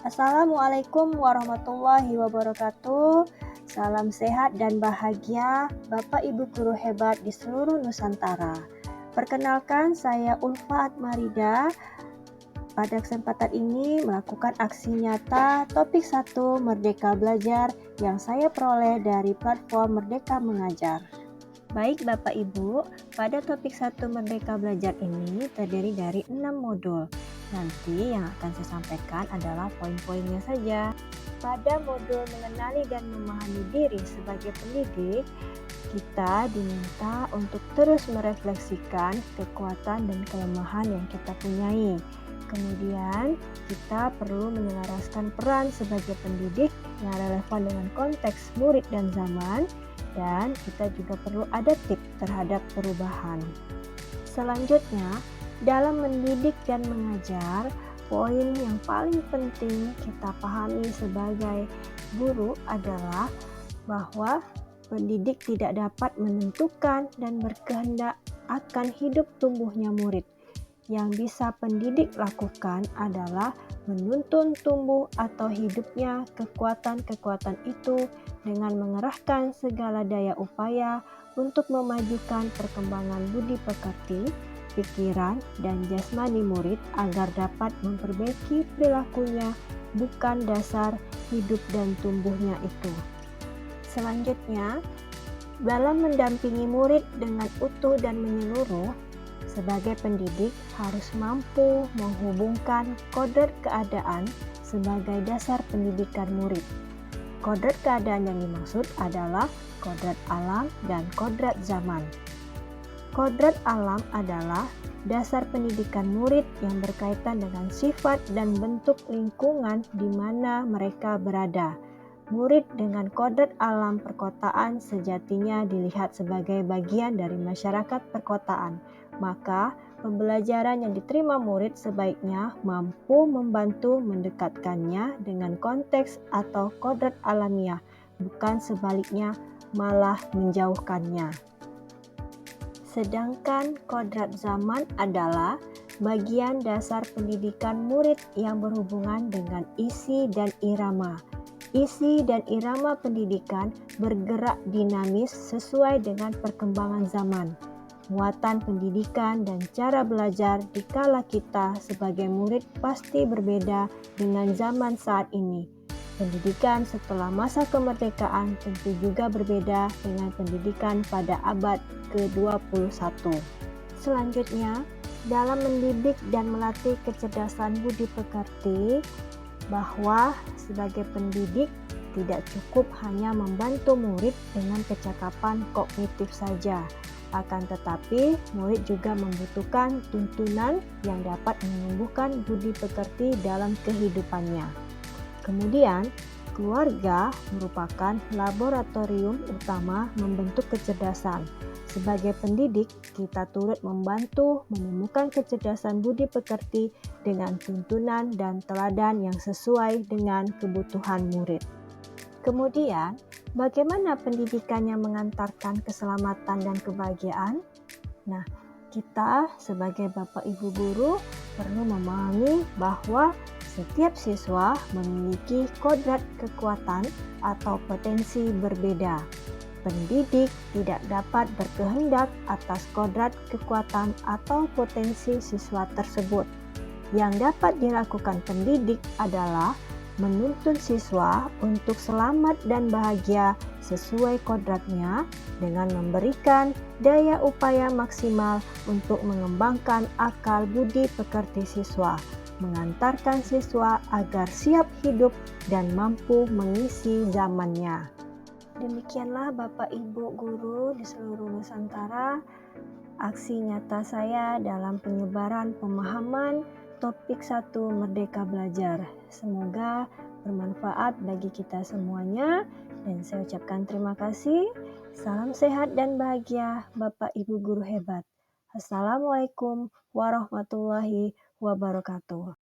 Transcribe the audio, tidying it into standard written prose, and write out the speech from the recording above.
Assalamualaikum warahmatullahi wabarakatuh. Salam sehat dan bahagia Bapak Ibu guru hebat di seluruh Nusantara. Perkenalkan, saya Ulfa Atmarida. Pada kesempatan ini melakukan aksi nyata topik 1 Merdeka Belajar yang saya peroleh dari platform Merdeka Mengajar. Baik Bapak Ibu, pada topik 1 Merdeka Belajar ini terdiri dari 6 modul. Nanti yang akan saya sampaikan adalah poin-poinnya saja. Pada modul mengenali dan memahami diri sebagai pendidik, kita diminta untuk terus merefleksikan kekuatan dan kelemahan yang kita punyai. Kemudian, kita perlu menyelaraskan peran sebagai pendidik yang relevan dengan konteks murid dan zaman, dan kita juga perlu adaptif terhadap perubahan. Selanjutnya, dalam mendidik dan mengajar, poin yang paling penting kita pahami sebagai guru adalah bahwa pendidik tidak dapat menentukan dan berkehendak akan hidup tumbuhnya murid. Yang bisa pendidik lakukan adalah menuntun tumbuh atau hidupnya kekuatan-kekuatan itu dengan mengerahkan segala daya upaya untuk memajukan perkembangan budi pekerti, pikiran, dan jasmani murid agar dapat memperbaiki perilakunya, bukan dasar hidup dan tumbuhnya itu. Selanjutnya, dalam mendampingi murid dengan utuh dan menyeluruh, sebagai pendidik harus mampu menghubungkan kodrat keadaan sebagai dasar pendidikan murid. Kodrat keadaan yang dimaksud adalah kodrat alam dan kodrat zaman. Kodrat alam adalah dasar pendidikan murid yang berkaitan dengan sifat dan bentuk lingkungan di mana mereka berada. Murid dengan kodrat alam perkotaan sejatinya dilihat sebagai bagian dari masyarakat perkotaan. Maka, pembelajaran yang diterima murid sebaiknya mampu membantu mendekatkannya dengan konteks atau kodrat alamiah, bukan sebaliknya malah menjauhkannya. Sedangkan kodrat zaman adalah bagian dasar pendidikan murid yang berhubungan dengan isi dan irama. Isi dan irama pendidikan bergerak dinamis sesuai dengan perkembangan zaman. Muatan pendidikan dan cara belajar dikala kita sebagai murid pasti berbeda dengan zaman saat ini. Pendidikan setelah masa kemerdekaan tentu juga berbeda dengan pendidikan pada abad ke-21. Selanjutnya, dalam mendidik dan melatih kecerdasan budi pekerti, bahwa sebagai pendidik tidak cukup hanya membantu murid dengan kecakapan kognitif saja. Akan tetapi, murid juga membutuhkan tuntunan yang dapat menumbuhkan budi pekerti dalam kehidupannya. Kemudian, keluarga merupakan laboratorium utama membentuk kecerdasan. Sebagai pendidik, kita turut membantu menemukan kecerdasan budi pekerti dengan tuntunan dan teladan yang sesuai dengan kebutuhan murid. Kemudian, bagaimana pendidikannya mengantarkan keselamatan dan kebahagiaan? Nah, kita sebagai Bapak Ibu guru perlu memahami bahwa setiap siswa memiliki kodrat kekuatan atau potensi berbeda. Pendidik tidak dapat berkehendak atas kodrat kekuatan atau potensi siswa tersebut. Yang dapat dilakukan pendidik adalah menuntun siswa untuk selamat dan bahagia sesuai kodratnya dengan memberikan daya upaya maksimal untuk mengembangkan akal budi pekerti siswa, mengantarkan siswa agar siap hidup dan mampu mengisi zamannya. Demikianlah Bapak Ibu guru di seluruh Nusantara, aksi nyata saya dalam penyebaran pemahaman topik 1 Merdeka Belajar. Semoga bermanfaat bagi kita semuanya dan saya ucapkan terima kasih. Salam sehat dan bahagia Bapak Ibu guru hebat. Assalamualaikum warahmatullahi wabarakatuh.